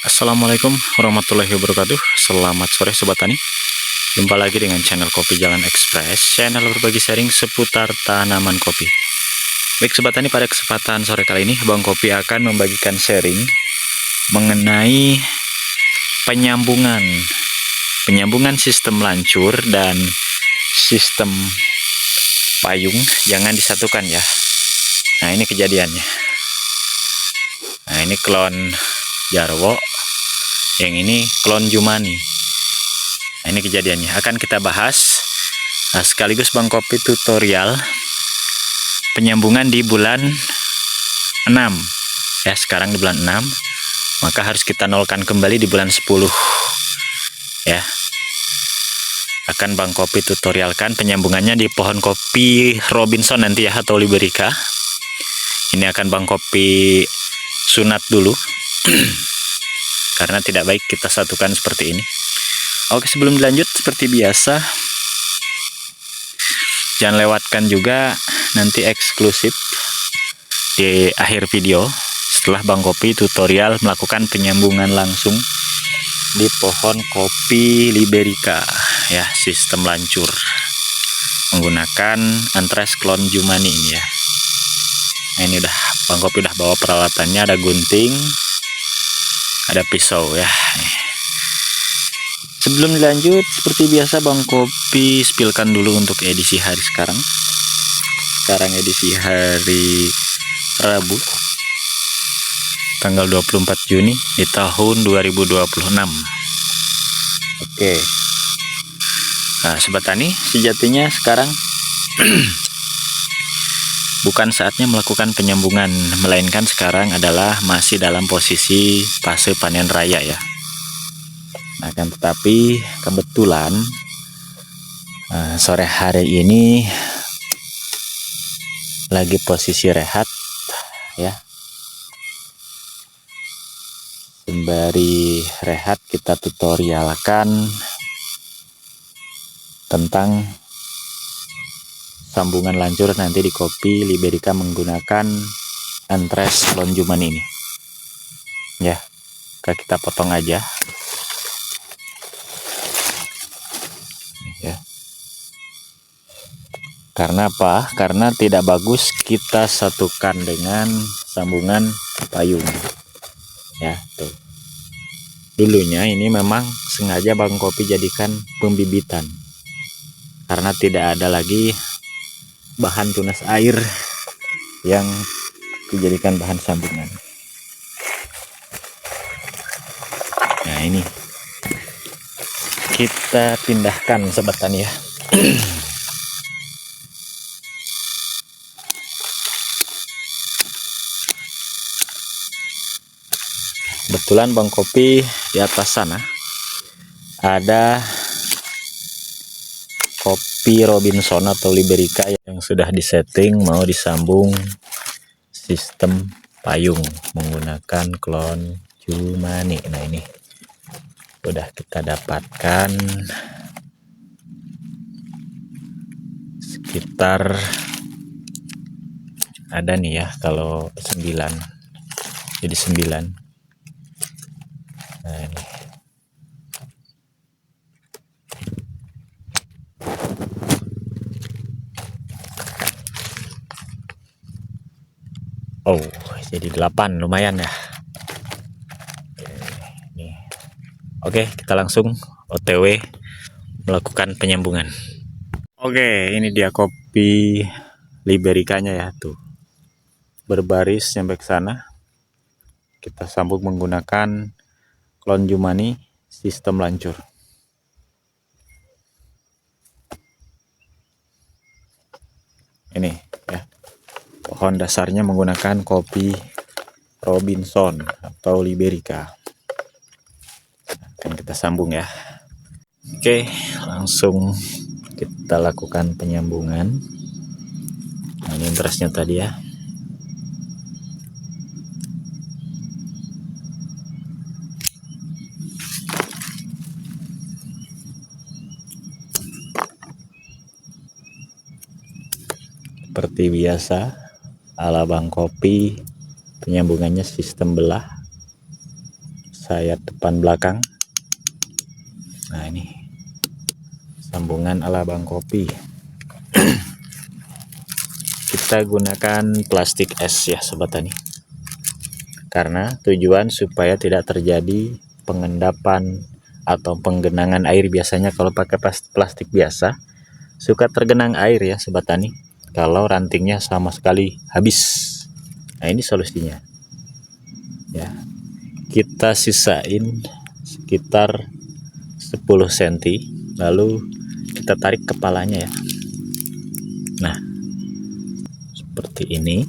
Assalamualaikum warahmatullahi wabarakatuh. Selamat sore Sobat Tani. Jumpa lagi dengan channel Kopi Jalan Express, channel berbagi sharing seputar tanaman kopi. Baik Sobat Tani, pada kesempatan sore kali ini Bang Kopi akan membagikan sharing mengenai penyambungan sistem lancur dan sistem payung. Jangan disatukan ya. Nah, ini kejadiannya. Nah, ini klon Jarwo, yang ini klon Jumani. Nah, ini kejadiannya akan kita bahas. Sekaligus Bang Kopi tutorial penyambungan di bulan 6 ya. Sekarang di bulan 6, maka harus kita nolkan kembali di bulan 10 ya. Akan Bang Kopi tutorialkan penyambungannya di pohon kopi Robinson nanti ya, atau Liberica. Ini akan Bang Kopi sunat dulu karena tidak baik kita satukan seperti ini. Oke, sebelum dilanjut seperti biasa, jangan lewatkan juga nanti eksklusif di akhir video setelah Bang Kopi tutorial melakukan penyambungan langsung di pohon kopi Liberica ya, sistem lancur menggunakan Antres klon Jumani ini ya. Nah, ini udah Bang Kopi udah bawa peralatannya, ada gunting, ada pisau ya. Sebelum dilanjut seperti biasa Bang Kopi spillkan dulu untuk edisi hari sekarang. Sekarang edisi hari Rabu tanggal 24 Juni di tahun 2026. Oke. Nah, Sobat Tani, sejatinya sekarang bukan saatnya melakukan penyambungan, melainkan sekarang adalah masih dalam posisi fase panen raya ya. Nah, kan tetapi kebetulan sore hari ini lagi posisi rehat ya. Sembari rehat kita tutorialkan tentang sambungan lancur nanti di kopi Liberica menggunakan Antres klon Jumani ini ya. Kita potong aja ya. Karena apa? Karena tidak bagus kita satukan dengan sambungan payung ya. Tuh, dulunya ini memang sengaja Bang Kopi jadikan pembibitan karena tidak ada lagi bahan tunas air yang dijadikan bahan sambungan. Nah, ini kita pindahkan Sobat Tani ya. Kebetulan Bang Kopi di atas sana ada kopi Robinson atau Liberica yang sudah disetting mau disambung sistem payung menggunakan klon Jumani. Nah, ini udah kita dapatkan sekitar ada nih ya, kalau 9 jadi 9. Nah, ini oh, jadi 8, lumayan ya. Oke, kita langsung OTW melakukan penyambungan. Oke, ini dia kopi Libericanya ya, tuh berbaris sampai ke sana. Kita sambung menggunakan klon Jumani sistem lancur. Ini ya, pohon dasarnya menggunakan kopi Robinson atau Liberica. Akan kita sambung ya. Oke, langsung kita lakukan penyambungan. Nah, ini interestnya tadi ya. Seperti biasa ala Bang Kopi, penyambungannya sistem belah sayat depan belakang. Nah ini sambungan ala Bang Kopi. Kita gunakan plastik es ya Sobat Tani, karena tujuan supaya tidak terjadi pengendapan atau penggenangan air. Biasanya kalau pakai plastik biasa suka tergenang air ya Sobat Tani, kalau rantingnya sama sekali habis. Nah ini solusinya ya, kita sisain sekitar 10 cm, lalu kita tarik kepalanya ya. Nah seperti ini,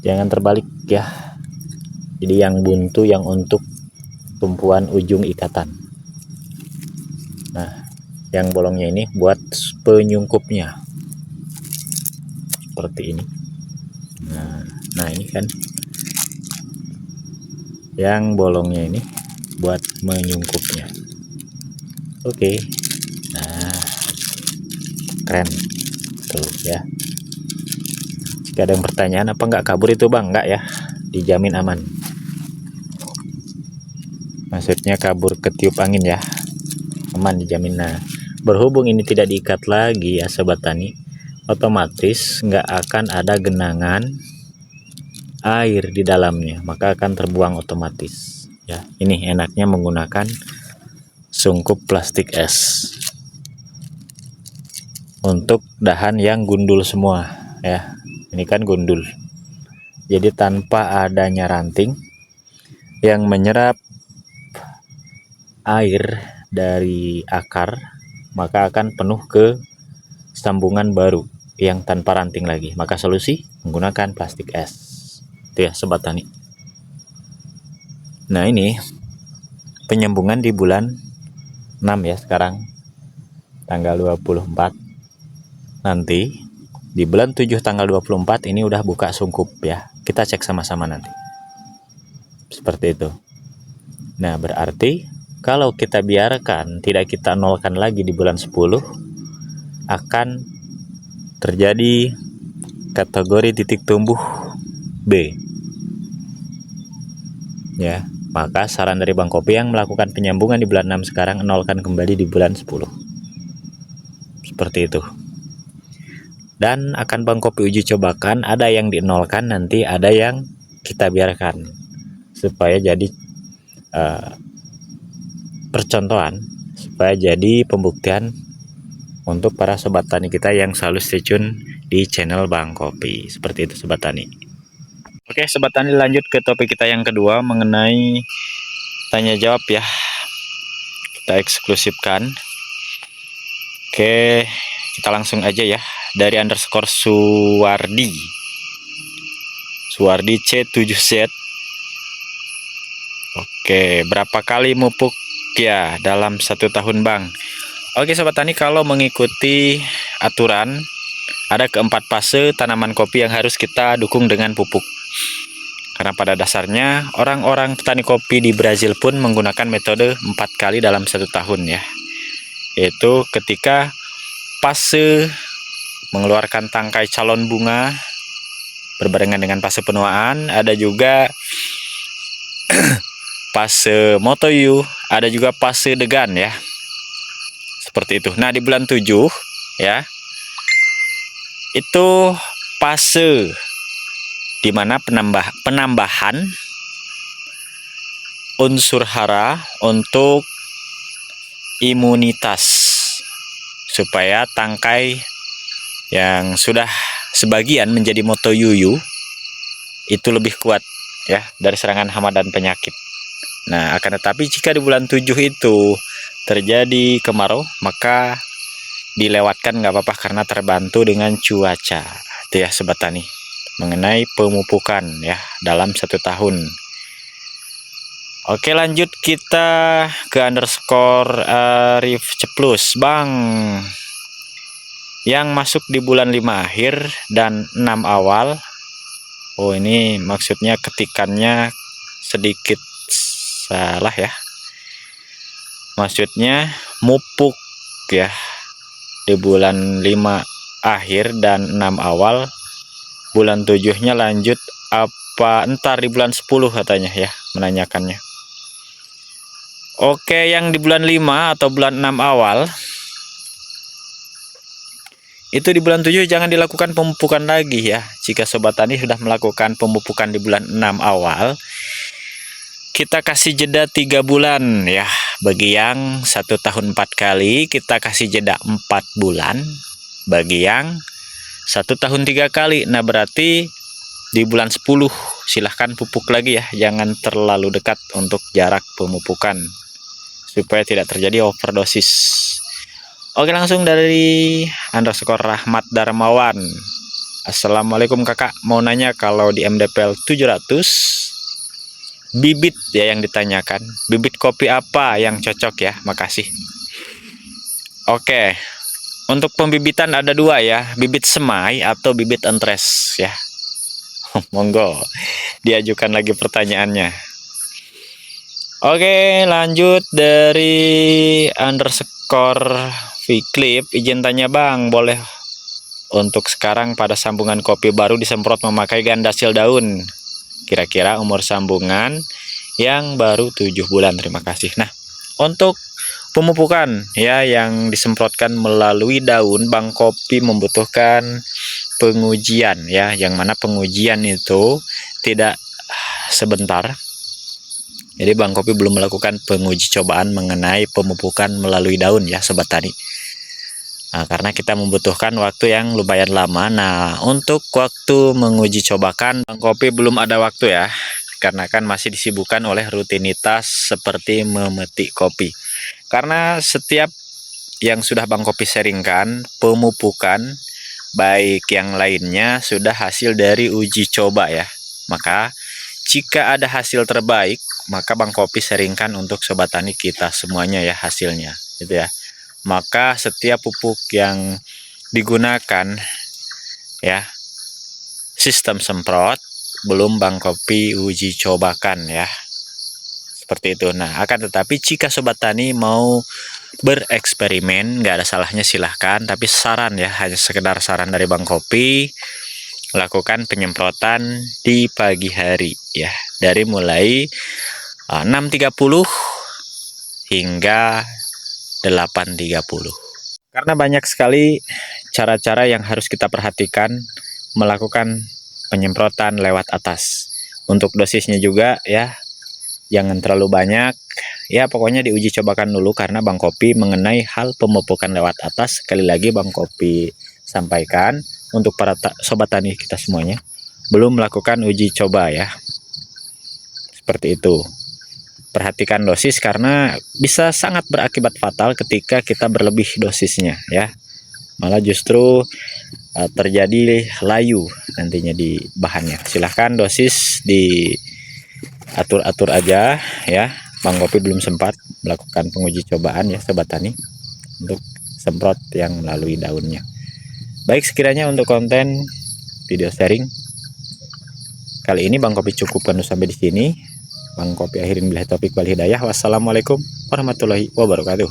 jangan terbalik ya, jadi yang buntu yang untuk tumpuan ujung ikatan. Nah yang bolongnya ini buat penyungkupnya seperti ini. Nah ini kan yang bolongnya ini buat menyungkupnya. Oke. Nah keren tuh ya. Jika ada yang pertanyaan apa nggak kabur itu Bang, nggak ya, dijamin aman. Maksudnya kabur ketiup angin ya, aman dijamin. Nah berhubung ini tidak diikat lagi ya Sobat Tani, otomatis nggak akan ada genangan air di dalamnya, maka akan terbuang otomatis ya. Ini enaknya menggunakan sungkup plastik es untuk dahan yang gundul semua ya. Ini kan gundul, jadi tanpa adanya ranting yang menyerap air dari akar, maka akan penuh ke sambungan baru yang tanpa ranting lagi. Maka solusi menggunakan plastik es itu ya Sobat Tani. Nah ini penyambungan di bulan 6 ya, sekarang tanggal 24. Nanti di bulan 7 tanggal 24 ini udah buka sungkup ya, kita cek sama-sama nanti seperti itu. Nah berarti kalau kita biarkan, tidak kita nolkan lagi di bulan 10, akan terjadi kategori titik tumbuh B ya. Maka saran dari Bang Kopi yang melakukan penyambungan di bulan 6 sekarang, nolkan kembali di bulan 10 seperti itu. Dan akan Bang Kopi uji cobakan, ada yang dinolkan, nanti ada yang kita biarkan, supaya jadi percontohan, supaya jadi pembuktian untuk para Sobat Tani kita yang selalu stay tune di channel Bang Kopi. Seperti itu Sobat Tani. Oke Sobat Tani, lanjut ke topik kita yang kedua mengenai tanya jawab ya. Kita eksklusifkan. Oke, kita langsung aja ya, dari underscore Suwardi C7Z. Oke, berapa kali mupuk ya dalam 1 tahun Bang? Oke Sobat Tani, kalau mengikuti aturan ada keempat fase tanaman kopi yang harus kita dukung dengan pupuk. Karena pada dasarnya orang-orang petani kopi di Brazil pun menggunakan metode 4 kali dalam 1 tahun ya. Yaitu ketika fase mengeluarkan tangkai calon bunga berbarengan dengan fase penuaan, ada juga fase motoyu, ada juga fase degan ya. Seperti itu. Nah, di bulan 7 ya, itu fase dimana penambahan unsur hara untuk imunitas, supaya tangkai yang sudah sebagian menjadi motoyuyu itu lebih kuat ya dari serangan hama dan penyakit. Nah, akan tetapi jika di bulan 7 itu terjadi kemarau, maka dilewatkan nggak apa-apa karena terbantu dengan cuaca. Itu ya Sobat Tani, mengenai pemupukan ya dalam 1 tahun. Oke, lanjut kita ke underscore Arif Ceplus. Bang, yang masuk di bulan 5 akhir dan 6 awal, oh ini maksudnya ketikannya sedikit salah ya, maksudnya mupuk ya di bulan 5 akhir dan 6 awal, bulan 7-nya lanjut apa entar di bulan 10 katanya ya. menanyakannya. Oke, yang di bulan 5 atau bulan 6 awal, itu di bulan 7 jangan dilakukan pemupukan lagi ya. Jika sobat tani sudah melakukan pemupukan di bulan 6 awal, kita kasih jeda 3 bulan ya. Bagi yang 1 tahun 4 kali, kita kasih jeda 4 bulan. Bagi yang 1 tahun 3 kali, nah berarti di bulan 10 silahkan pupuk lagi ya. Jangan terlalu dekat untuk jarak pemupukan, supaya tidak terjadi overdosis. Oke, langsung dari _Rahmat Darmawan. Assalamualaikum kakak, mau nanya kalau di MDPL 700 bibit ya yang ditanyakan, bibit kopi apa yang cocok ya? Makasih. Oke, untuk pembibitan ada 2 ya, bibit semai atau bibit entres ya. Monggo diajukan lagi pertanyaannya. Oke, lanjut dari _Vclip, izin tanya bang, boleh untuk sekarang pada sambungan kopi baru disemprot memakai gandasil daun, kira-kira umur sambungan yang baru 7 bulan, terima kasih. Nah, untuk pemupukan ya yang disemprotkan melalui daun, bang kopi membutuhkan pengujian ya, yang mana pengujian itu tidak sebentar. Jadi bang kopi belum melakukan penguji cobaan mengenai pemupukan melalui daun ya sobat tani. Nah, karena kita membutuhkan waktu yang lumayan lama. Nah, untuk waktu menguji cobakan bang kopi belum ada waktu ya, karena kan masih disibukkan oleh rutinitas seperti memetik kopi. Karena setiap yang sudah bang kopi sharingkan pemupukan baik yang lainnya sudah hasil dari uji coba ya. Maka jika ada hasil terbaik, maka bang kopi sharingkan untuk sobat tani kita semuanya ya hasilnya gitu ya. Maka setiap pupuk yang digunakan ya, sistem semprot belum bang kopi uji cobakan ya, seperti itu. Nah, akan tetapi jika sobat tani mau bereksperimen, nggak ada salahnya silahkan, tapi saran ya, hanya sekedar saran dari bang kopi, lakukan penyemprotan di pagi hari ya, dari mulai 6.30 hingga 8.30. Karena banyak sekali cara-cara yang harus kita perhatikan melakukan penyemprotan lewat atas. Untuk dosisnya juga ya, jangan terlalu banyak ya, pokoknya diuji cobakan dulu. Karena bang kopi mengenai hal pemupukan lewat atas, sekali lagi bang kopi sampaikan untuk para sobat tani kita semuanya, belum melakukan uji coba ya, seperti itu. Perhatikan dosis karena bisa sangat berakibat fatal ketika kita berlebih dosisnya ya, malah justru terjadi layu nantinya di bahannya. Silahkan dosis diatur-atur aja ya. Bang kopi belum sempat melakukan penguji cobaan ya sobat tani untuk semprot yang melalui daunnya. Baik, sekiranya untuk konten video sharing kali ini bang kopi cukupkan sampai di sini. Bang kopi akhirin billahi taufik wal hidayah. Wassalamualaikum warahmatullahi wabarakatuh.